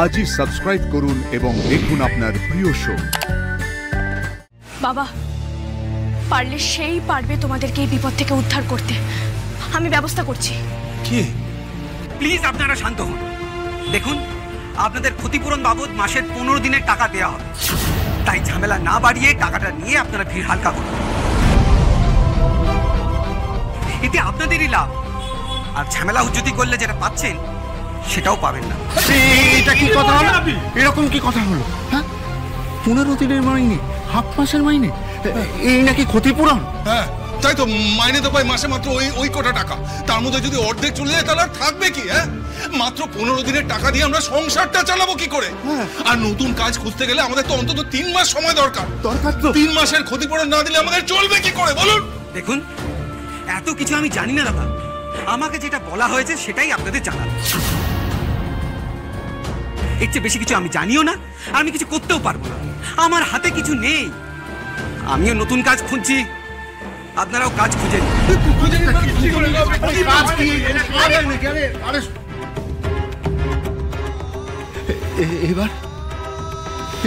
আজই সাবস্ক্রাইব করুন এবং দেখুন আপনার প্রিয় শো। বাবা, পারলে সেই পারবে তোমাদেরকে এই বিপদ থেকে উদ্ধার করতে। আমি ব্যবস্থা করছি। কি? প্লিজ আপনারা শান্ত হন। দেখুন, আপনাদের ক্ষতিপূরণ বাবদ মাসের 15 দিনের টাকা দেওয়া হবে, তাই ঝামেলা না বাড়িয়ে টাকাটা নিয়ে আপনারা ভিড় হালকা করুন। এতে আপনাদেরই লাভ, আর ঝামেলা হুজুতি করলে যেটা পাচ্ছেন সেটাও পাবেন না। এটা কি কথা হলো? এরকম কি কথা হলো? হ্যাঁ, 15 দিনের মাইনে, হাফ মাসের মাইনে, এই নাকি ক্ষতিপূরণ? হ্যাঁ তাই তো, মাইনে তো পাই মাসে মাত্র ওই কটা টাকা। তার মধ্যে যদি অর্ধেক চলে যায় তাহলে আর থাকবে কি? হ্যাঁ, মাত্র 15 দিনের টাকা দিয়ে আমরা সংসারটা চালাবো কি করে? আর নতুন কাজ খুঁজতে গেলে আমাদের তো অন্তত 3 মাস সময় দরকার। তো 3 মাসের ক্ষতিপূরণ না দিলে আমাদের চলবে কি করে বলুন? দেখুন, এত কিছু আমি জানি না দাদা, আমাকে যেটা বলা হয়েছে সেটাই আপনাদের জানা। এর চেয়ে বেশি কিছু আমি জানিও না, আর আমি কিছু করতেও পারবো না। আমার হাতে কিছু নেই। আমিও নতুন কাজ খুঁজছি, আপনারাও কাজ খুঁজে নিন।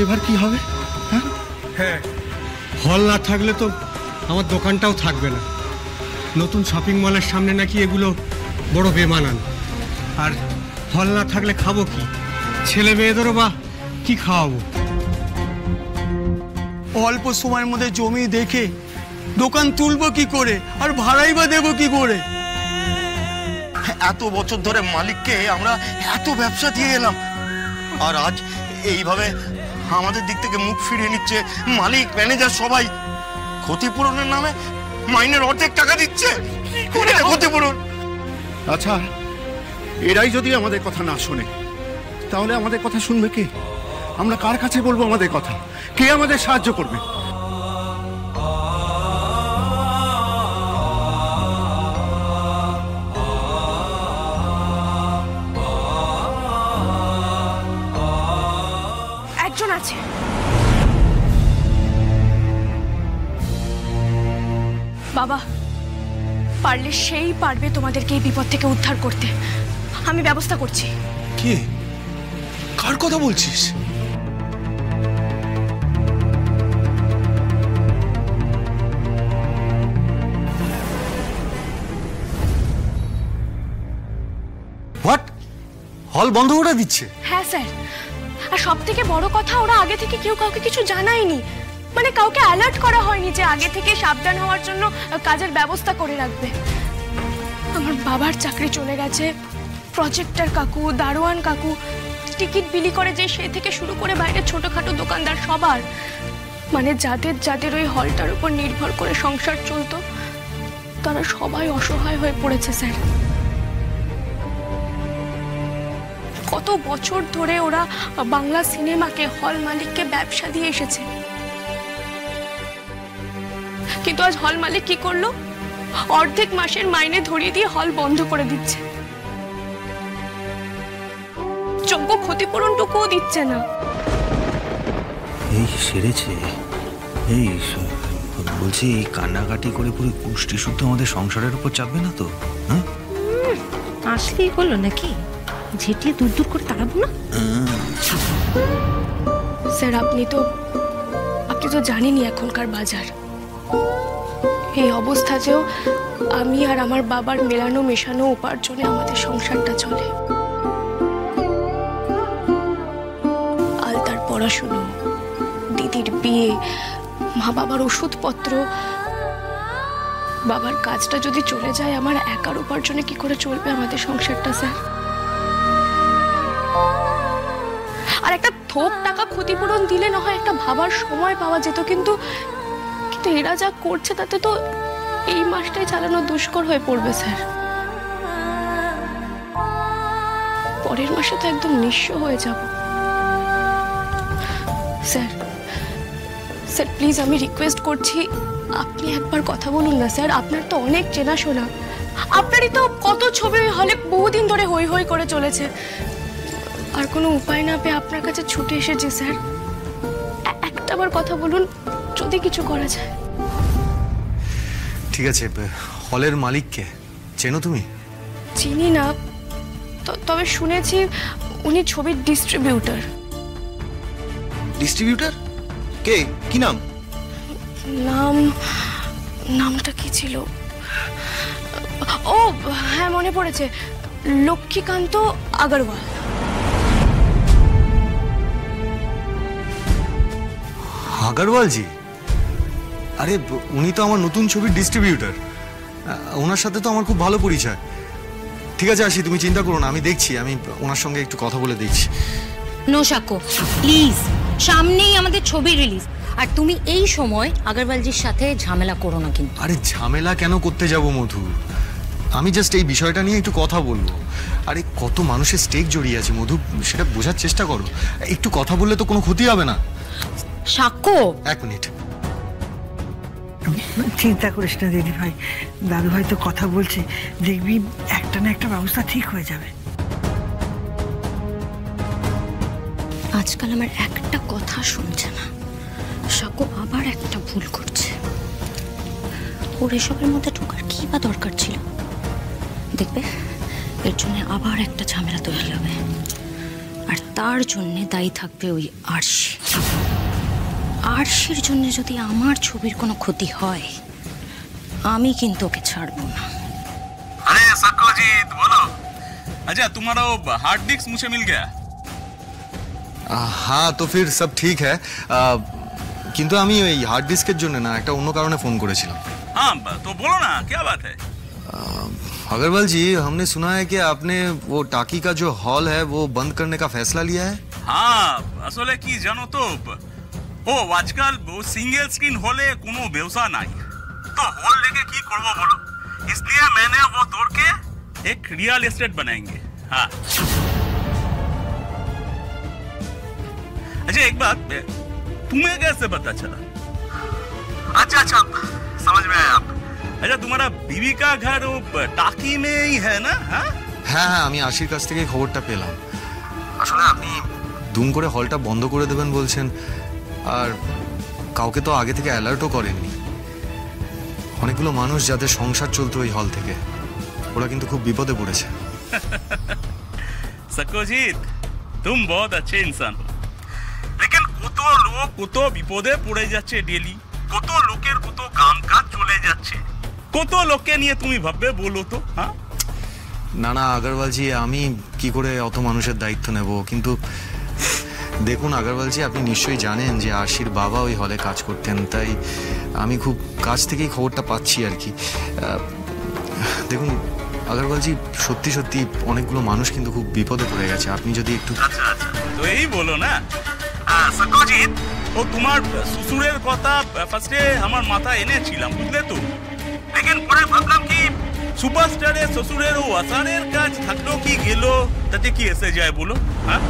এবার কি হবে? হ্যাঁ, হল না থাকলে তো আমার দোকানটাও থাকবে না। নতুন শপিং মলের সামনে নাকি এগুলো বড় বেমানান। আর হল না থাকলে খাবো কি? ছেলে মেয়েদেরও বা কি খাওয়াবো? অল্প সময়ের মধ্যে জমি দেখে দোকান তুলবো কি করে, আর ভাড়াই বা দেবো কি করে? এত বছর ধরে মালিককে আমরা এত ব্যবসা দিয়ে এলাম, আর আজ এইভাবে আমাদের দিক থেকে মুখ ফিরিয়ে নিচ্ছে মালিক, ম্যানেজার সবাই। ক্ষতিপূরণের নামে মাইনের অর্ধেক টাকা দিচ্ছে। ক্ষতিপূরণ? আচ্ছা, এরাই যদি আমাদের কথা না শোনে তাহলে আমাদের কথা শুনবে কে? আমরা কার কাছে বলবো আমাদের কথা? কে আমাদের সাহায্য করবে? একজন আছে। বাবা, পারলে সেই পারবে তোমাদেরকে এই বিপদ থেকে উদ্ধার করতে। আমি ব্যবস্থা করছি। কি? কার কথা বলছিস? হোয়াট? হল বন্ধ করে দিচ্ছে? হ্যাঁ স্যার, আর সব থেকে বড় কথা, ওরা আগে থেকে কেউ কাউকে কিছু জানায়নি। মানে কাউকে অ্যালার্ট করা হয়নি যে আগে থেকে সাবধান হওয়ার জন্য কাজের ব্যবস্থা করে রাখবে। আমার বাবার চাকরি চলে গেছে, প্রজেক্টর কাকু, দারোয়ান কাকু, টিকিট বিলি করে যে সে থেকে শুরু করে বাইরে ছোটখাটো দোকানদার সবার, মানে যাদের যাদের ওই হলটার উপর নির্ভর করে সংসার চলতো, তারা সবাই অসহায় হয়ে পড়েছে স্যার। কত বছর ধরে ওরা বাংলা সিনেমাকে, হল মালিককে ব্যবসা দিয়ে এসেছে, কিন্তু আজ হল মালিক কি করলো? অর্ধেক মাসের মাইনে ধরিয়ে দিয়ে হল বন্ধ করে দিচ্ছে। যোগ্য ক্ষতিপূরণটুকুও দিচ্ছে না। এই সেরেছে। এই বলছি, কান্নাকাটি করে পুরো কুষ্টি শুদ্ধ আমাদের সংসারের উপর চাপবে না তো? হ্যাঁ, আসলেই হলো নাকি? ঝেঁটিয়ে দূর দূর করে তাড়াবো না? স্যার, আপনি তো জানেনই এখনকার বাজার। এই অবস্থাতেও আমি আর আমার বাবার মেলানো মেশানো উপার্জনে আমাদের সংসারটা চলে। আলতার পড়াশুনো, দিদির বিয়ে, মা বাবার ওষুধপত্র, বাবার কাজটা যদি চলে যায়, আমার একার উপার্জনে কি করে চলবে আমাদের সংসারটা স্যার? আর একটা থোক টাকা ক্ষতিপূরণ দিলে না হয় একটা ভাবার সময় পাওয়া যেত, কিন্তু এরা যা করছে তাতে তো এই মাসটাই চালানো দুষ্কর হয়ে পড়বে স্যার। পরের মাসে তো একদম নিঃস্ব হয়ে যাব। স্যার, স্যার প্লিজ আমি রিকোয়েস্ট করছি, আপনি একবার কথা বলুন না স্যার। আপনার তো অনেক চেনাশোনা, আপনারই তো কত ছবি হলে বহুদিন ধরে হই হই করে চলেছে। আর কোনো উপায় না পেয়ে আপনার কাছে ছুটে এসেছি স্যার। একটাবার কথা বলুন, যদি কিছু করা যায়। ঠিক আছে, হলের মালিককে চেনো তুমি? চিনি না, তবে শুনেছি উনি ছবির ডিস্ট্রিবিউটর। ডিস্ট্রিবিউটর কে? কি নাম? নামটা কি ছিল? ও হ্যাঁ, মনে পড়েছে, লক্ষ্মীকান্ত আগরওয়াল। আগরওয়াল জি? আরে উনি তো আমার নতুন ছবির ডিস্ট্রিবিউটর। ওনার সাথে তো আমার খুব ভালো পরিচয়। ঠিক আছে আসি, তুমি চিন্তা করো না, আমি দেখছি, আমি ওনার সঙ্গে একটু কথা বলে দেখছি। নো সাক্ষ্য, প্লিজ, সামনেই আমাদের ছবি রিলিজ, আর তুমি এই সময় আগরওয়ালজির সাথে ঝামেলা করো না কিন্তু। আরে ঝামেলা কেন করতে যাব মধু? আমি জাস্ট এই বিষয়টা নিয়ে একটু কথা বলবো। আরে কত মানুষের স্টেক জড়িয়ে আছে মধু, সেটা বোঝার চেষ্টা করো। একটু কথা বললে তো কোনো ক্ষতি হবে না। সাক্ষ্য, এক মিনিট। চিন্তা করিস না দিদি ভাই, দাদু ভাই তো কথা বলছে, দেখবি একটা না একটা ব্যবস্থা ঠিক হয়ে যাবে। আজকাল আমার একটা কথা শুনছে না। সাক্ষ্য আবার একটা ভুল করছে। ওর এসবের মধ্যে ঢোকার কি বা দরকার ছিল? দেখবে এর জন্য আবার একটা ঝামেলা তৈরি হবে, আর তার জন্য দায়ী থাকবে ওই আরশি। আরশির জন্য যদি আমার ছবির কোনো ক্ষতি হয়, আমি কিন্তু ওকে ছাড়বো না। अरे सक्कोजीत बोलो। अच्छा तुम्हारा वो हार्ड डिस्क मुझे मिल गया। হ্যাঁ, তো ফির সব ঠিক হ্যাঁ, কিন্তু আমি ওই হার্ড ডিস্কের জন্য না, একটা অন্য কারণে ফোন করেছিলাম। हाँ तो बोलो ना क्या बात है। अग्रवाल जी, हमने सुना है कि आपने वो टाकी का जो हॉल है वो बंद करने का फैसला लिया है। हाँ আসলে কি জানো তো, ও আজকাল সিঙ্গেল স্ক্রিন হলে কোনো ব্যবসা নাই, তো হল लेके কি করব বলো, इसलिए मैंने वो तोड़ के एक रियल एस्टेट बनाएंगे। हाँ अच्छा एक बात, तुम्हें कैसे पता चला? अच्छा अच्छा समझ में आया। अच्छा तुम्हारा बीवी का घर वो टाकी में ही है ना? हाँ হ্যাঁ হ্যাঁ, আমি আশির কাছ থেকে খবরটা পেলাম। আসলে আপনি দুম করে হলটা বন্ধ করে দেবেন বলছেন, আর কাউকে তো আগে থেকে অ্যালার্টও করেননি। অনেকগুলো মানুষ যাদের সংসার চলতো ওই হল থেকে, ওরা কিন্তু খুব বিপদে পড়েছে। सक्कोजीत तुम बहुत अच्छे इंसान हो, लेकिन কত লোক কত বিপদে পড়ে যাচ্ছে ডেলি, কত লোকের কত কামকাজ চলে যাচ্ছে, কত লোককে নিয়ে তুমি ভাববে বলো তো? হ্যাঁ না না আগরওয়ালজি, আমি কি করে অত মানুষের দায়িত্ব নেব? কিন্তু দেখুন আগরওয়ালজি, আপনি নিশ্চয়ই জানেন যে আশির বাবা ওই হলে কাজ করতেন, তাই আমি খুব কাছ থেকেই খবরটা পাচ্ছি আর কি। দেখুন আগরওয়ালজি, সত্যি সত্যি অনেকগুলো মানুষ কিন্তু খুব বিপদে পড়ে গেছে, আপনি যদি একটু। আচ্ছা আচ্ছা, তো এই বলো না सक्कोजीत, ও তোমার শ্বশুরের কথা ফার্স্টে আমার মাথায় এনেছিলাম বুঝলে তো, লেকিন পরে ভাবলাম কি সুপারস্টারের শ্বশুরের ও আসারের কাজ থাকলো কি গেল, তাতে কি এসে যায় বলো? হ্যাঁ